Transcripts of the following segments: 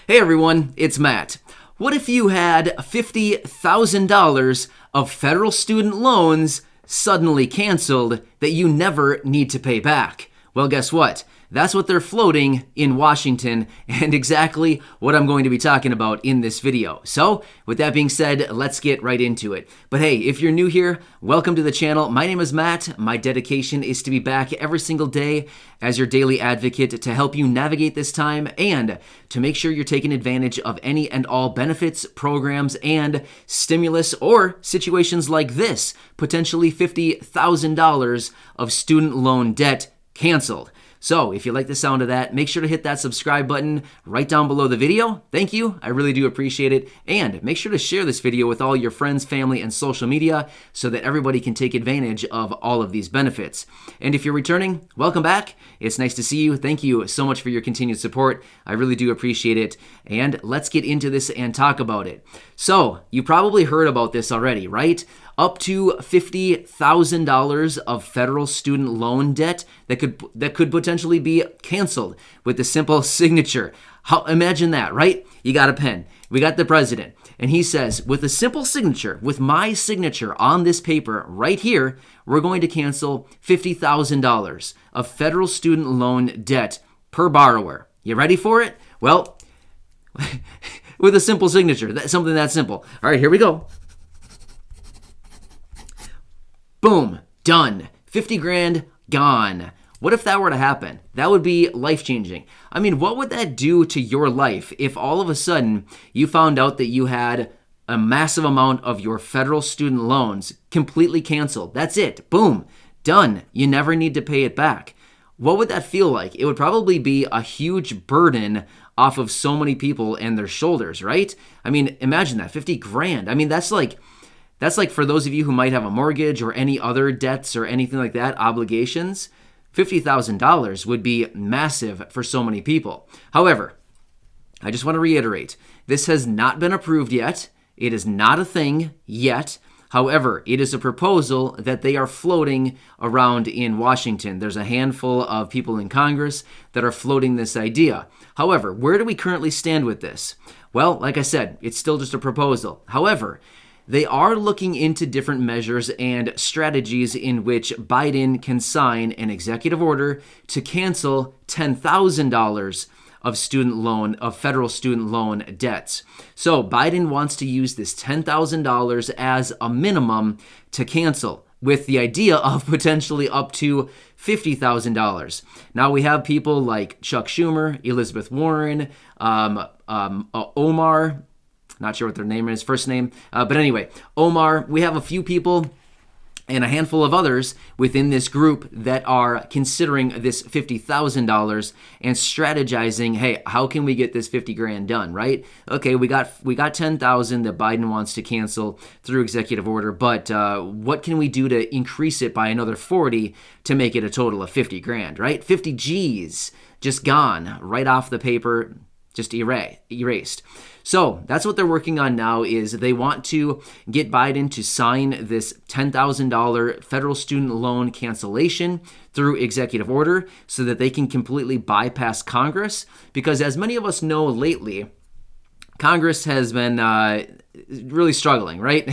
Hey everyone, it's Matt. What if you had $50,000 of federal student loans suddenly canceled that you never need to pay back? Well, guess what? That's what they're floating in Washington, and exactly what I'm going to be talking about in this video. So, with that being said, let's get right into it. But hey, if you're new here, welcome to the channel. My name is Matt. My dedication is to be back every single day as your daily advocate to help you navigate this time and to make sure you're taking advantage of any and all benefits, programs, and stimulus or situations like this, potentially $50,000 of student loan debt canceled. So if you like the sound of that, make sure to hit that subscribe button right down below the video. Thank you. I really do appreciate it. And make sure to share this video with all your friends, family, and social media so that everybody can take advantage of all of these benefits. And if you're returning, welcome back. It's nice to see you. Thank you so much for your continued support. I really do appreciate it. And let's get into this and talk about it. So you probably heard about this already, right? Up to $50,000 of federal student loan debt that could potentially be canceled with a simple signature. Imagine that, right? You got a pen. We got the president, and he says, with a simple signature, with my signature on this paper right here, we're going to cancel $50,000 of federal student loan debt per borrower. You ready for it? Well, with a simple signature, something that simple. All right, here we go. Boom, done. 50 grand gone. What if that were to happen? That would be life-changing. I mean, what would that do to your life if all of a sudden you found out that you had a massive amount of your federal student loans completely canceled? That's it. Boom, done. You never need to pay it back. What would that feel like? It would probably be a huge burden off of so many people and their shoulders, right? I mean, imagine that, 50 grand. I mean, that's like for those of you who might have a mortgage or any other debts or anything like that, obligations, $50,000 would be massive for so many people. However, I just want to reiterate, this has not been approved yet. It is not a thing yet. However, it is a proposal that they are floating around in Washington. There's a handful of people in Congress that are floating this idea. However, where do we currently stand with this? Well, like I said, it's still just a proposal. However, they are looking into different measures and strategies in which Biden can sign an executive order to cancel $10,000 of federal student loan debts. So Biden wants to use this $10,000 as a minimum to cancel, with the idea of potentially up to $50,000. Now we have people like Chuck Schumer, Elizabeth Warren, Omar. Not sure what their name is, first name. But anyway, Omar, we have a few people and a handful of others within this group that are considering this $50,000 and strategizing, hey, how can we get this 50 grand done, right? Okay, we got 10,000 that Biden wants to cancel through executive order, but what can we do to increase it by another 40 to make it a total of 50 grand, right? 50 G's just gone right off the paper, just erased. So that's what they're working on now, is they want to get Biden to sign this $10,000 federal student loan cancellation through executive order so that they can completely bypass Congress. Because as many of us know lately, Congress has been really struggling, right?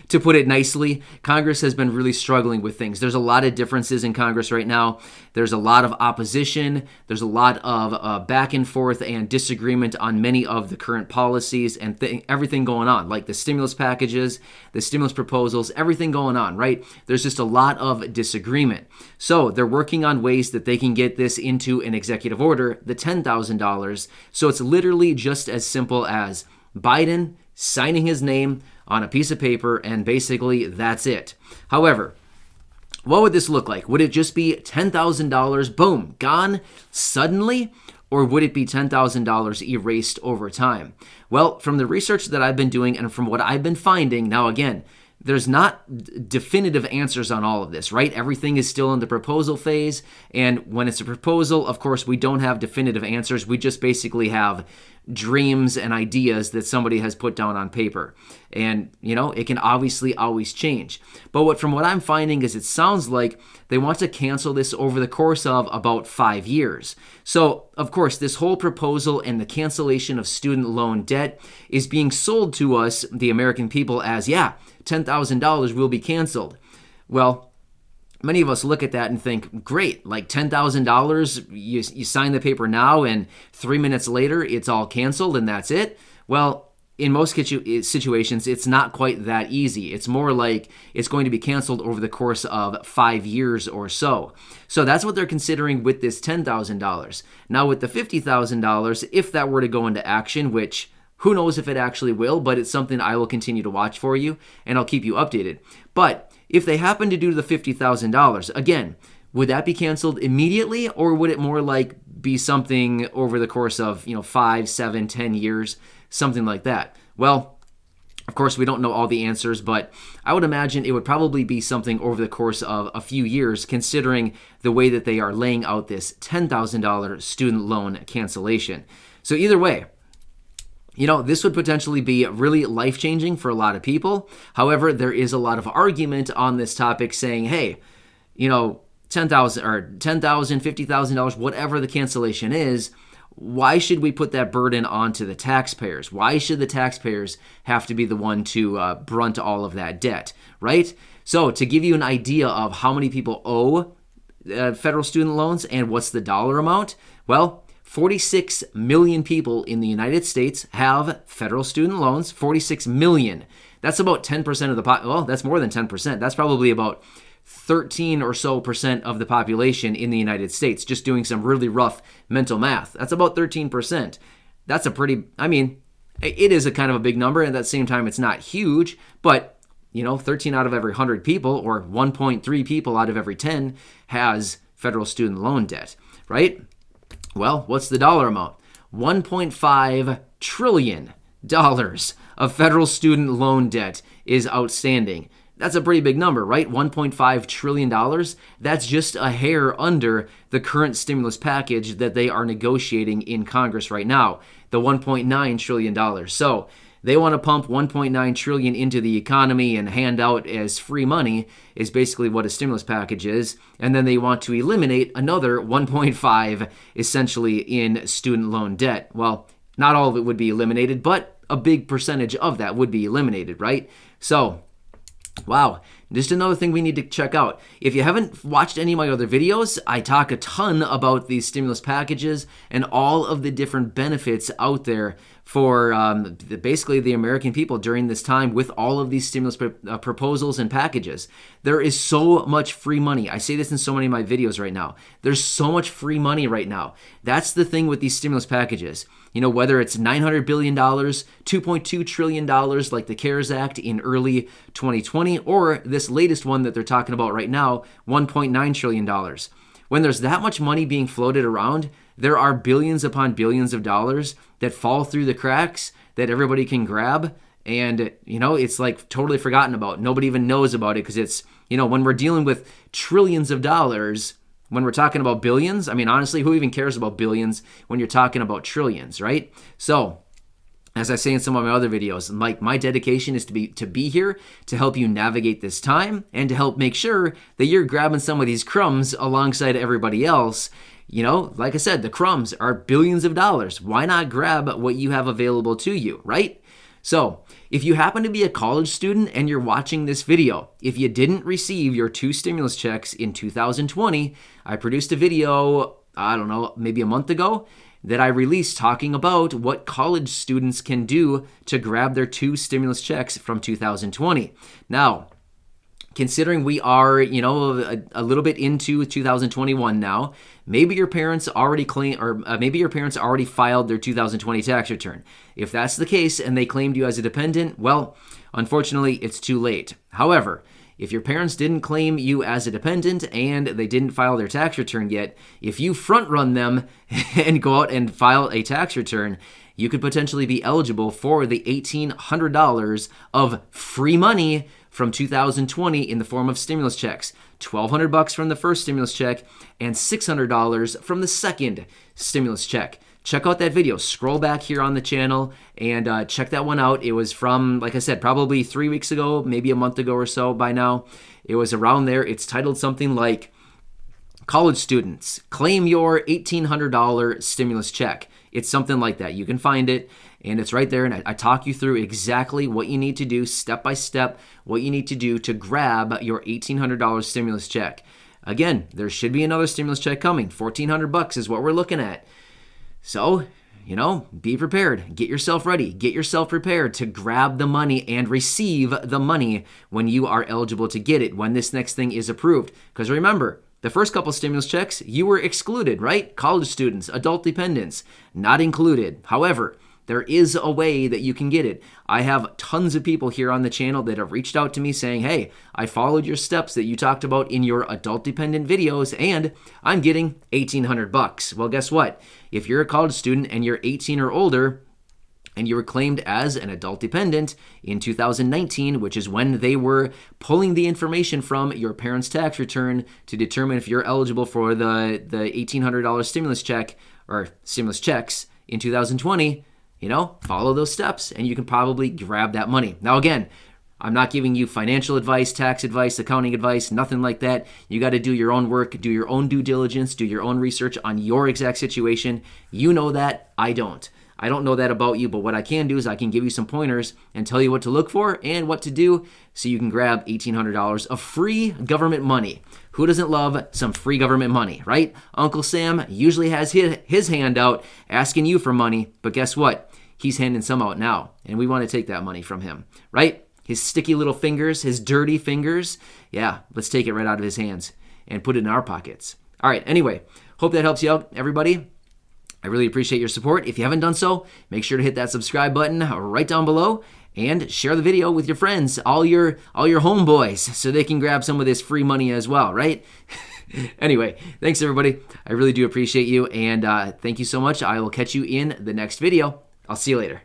To put it nicely, Congress has been really struggling with things. There's a lot of differences in Congress right now. There's a lot of opposition. There's a lot of back and forth and disagreement on many of the current policies and everything going on, like the stimulus packages, the stimulus proposals, everything going on, right? There's just a lot of disagreement. So they're working on ways that they can get this into an executive order, the $10,000. So it's literally just as simple as Biden signing his name on a piece of paper, and basically that's it. However, what would this look like? Would it just be $10,000, boom, gone suddenly? Or would it be $10,000 erased over time? Well, from the research that I've been doing and from what I've been finding, now again, there's not definitive answers on all of this, right? Everything is still in the proposal phase. And when it's a proposal, of course, we don't have definitive answers. We just basically have dreams and ideas that somebody has put down on paper. And, it can obviously always change. But from what I'm finding is it sounds like they want to cancel this over the course of about 5 years. So, of course, this whole proposal and the cancellation of student loan debt is being sold to us, the American people, as, $10,000 will be canceled. Well, many of us look at that and think, great, like $10,000, you sign the paper now and 3 minutes later it's all canceled and that's it. Well, in most situations, it's not quite that easy. It's more like it's going to be canceled over the course of 5 years or so. So that's what they're considering with this $10,000. Now with the $50,000, if that were to go into action, which who knows if it actually will, but it's something I will continue to watch for you and I'll keep you updated. But if they happen to do the $50,000, again, would that be canceled immediately, or would it more like be something over the course of 5, 7, 10 years, something like that? Well, of course, we don't know all the answers, but I would imagine it would probably be something over the course of a few years, considering the way that they are laying out this $10,000 student loan cancellation. So either way, this would potentially be really life-changing for a lot of people. However, there is a lot of argument on this topic saying, hey, $10,000 or $10,000, $50,000, whatever the cancellation is, why should we put that burden onto the taxpayers? Why should the taxpayers have to be the one to brunt all of that debt, right? So to give you an idea of how many people owe federal student loans and what's the dollar amount, well, 46 million people in the United States have federal student loans. 46 million. That's about 10% of the well, that's more than 10%. That's probably about 13 or so percent of the population in the United States, just doing some really rough mental math. That's about 13%. That's a pretty, it is a kind of a big number, and at the same time, it's not huge, but 13 out of every 100 people, or 1.3 people out of every 10 has federal student loan debt, right? Well, what's the dollar amount? $1.5 trillion of federal student loan debt is outstanding. That's a pretty big number, right? $1.5 trillion. That's just a hair under the current stimulus package that they are negotiating in Congress right now, the $1.9 trillion. So they want to pump $1.9 trillion into the economy and hand out as free money is basically what a stimulus package is. And then they want to eliminate another 1.5 essentially in student loan debt. Well, not all of it would be eliminated, but a big percentage of that would be eliminated, right? So, wow, just another thing we need to check out. If you haven't watched any of my other videos, I talk a ton about these stimulus packages and all of the different benefits out there for basically the American people during this time with all of these stimulus proposals and packages. There is so much free money. I say this in so many of my videos right now. There's so much free money right now. That's the thing with these stimulus packages. Whether it's $900 billion, $2.2 trillion like the CARES Act in early 2020, or this latest one that they're talking about right now, $1.9 trillion. When there's that much money being floated around, there are billions upon billions of dollars that fall through the cracks that everybody can grab. And, it's like totally forgotten about. Nobody even knows about it because it's, when we're dealing with trillions of dollars, when we're talking about billions, honestly, who even cares about billions when you're talking about trillions, right? So, as I say in some of my other videos, my dedication is to be here to help you navigate this time and to help make sure that you're grabbing some of these crumbs alongside everybody else. Like I said, the crumbs are billions of dollars. Why not grab what you have available to you, right? So, if you happen to be a college student and you're watching this video, if you didn't receive your 2 stimulus checks in 2020, I produced a video, maybe a month ago, that I released talking about what college students can do to grab their 2 stimulus checks from 2020. Now, considering we are, a little bit into 2021 now, maybe your parents already filed their 2020 tax return. If that's the case and they claimed you as a dependent, well, unfortunately, it's too late. However, if your parents didn't claim you as a dependent and they didn't file their tax return yet, if you front run them and go out and file a tax return, you could potentially be eligible for the $1,800 of free money from 2020 in the form of stimulus checks. $1,200 from the first stimulus check and $600 from the second stimulus check. check out that video. Scroll back here on the channel and check that one out. It was from, like I said, probably 3 weeks ago, maybe a month ago or so by now. It was around there. It's titled something like, College Students, Claim Your $1,800 Stimulus Check. It's something like that. You can find it, and it's right there, and I talk you through exactly what you need to do, step by step, what you need to do to grab your $1,800 stimulus check. Again, there should be another stimulus check coming. $1,400 is what we're looking at. So, be prepared. Get yourself ready. Get yourself prepared to grab the money and receive the money when you are eligible to get it, when this next thing is approved. Because remember, the first couple stimulus checks, you were excluded, right? College students, adult dependents, not included. However, there is a way that you can get it. I have tons of people here on the channel that have reached out to me saying, hey, I followed your steps that you talked about in your adult dependent videos, and I'm getting $1,800. Well, guess what? If you're a college student and you're 18 or older, and you were claimed as an adult dependent in 2019, which is when they were pulling the information from your parents' tax return to determine if you're eligible for the $1,800 stimulus check or stimulus checks in 2020, follow those steps and you can probably grab that money. Now, again, I'm not giving you financial advice, tax advice, accounting advice, nothing like that. You got to do your own work, do your own due diligence, do your own research on your exact situation. You know that, I don't. I don't know that about you, but what I can do is I can give you some pointers and tell you what to look for and what to do so you can grab $1,800 of free government money. Who doesn't love some free government money, right? Uncle Sam usually has his hand out asking you for money, but guess what? He's handing some out now, and we want to take that money from him, right? His sticky little fingers, his dirty fingers. Yeah, let's take it right out of his hands and put it in our pockets. All right, anyway, hope that helps you out, everybody. I really appreciate your support. If you haven't done so, make sure to hit that subscribe button right down below and share the video with your friends, all your homeboys, so they can grab some of this free money as well, right? Anyway, thanks everybody. I really do appreciate you, and thank you so much. I will catch you in the next video. I'll see you later.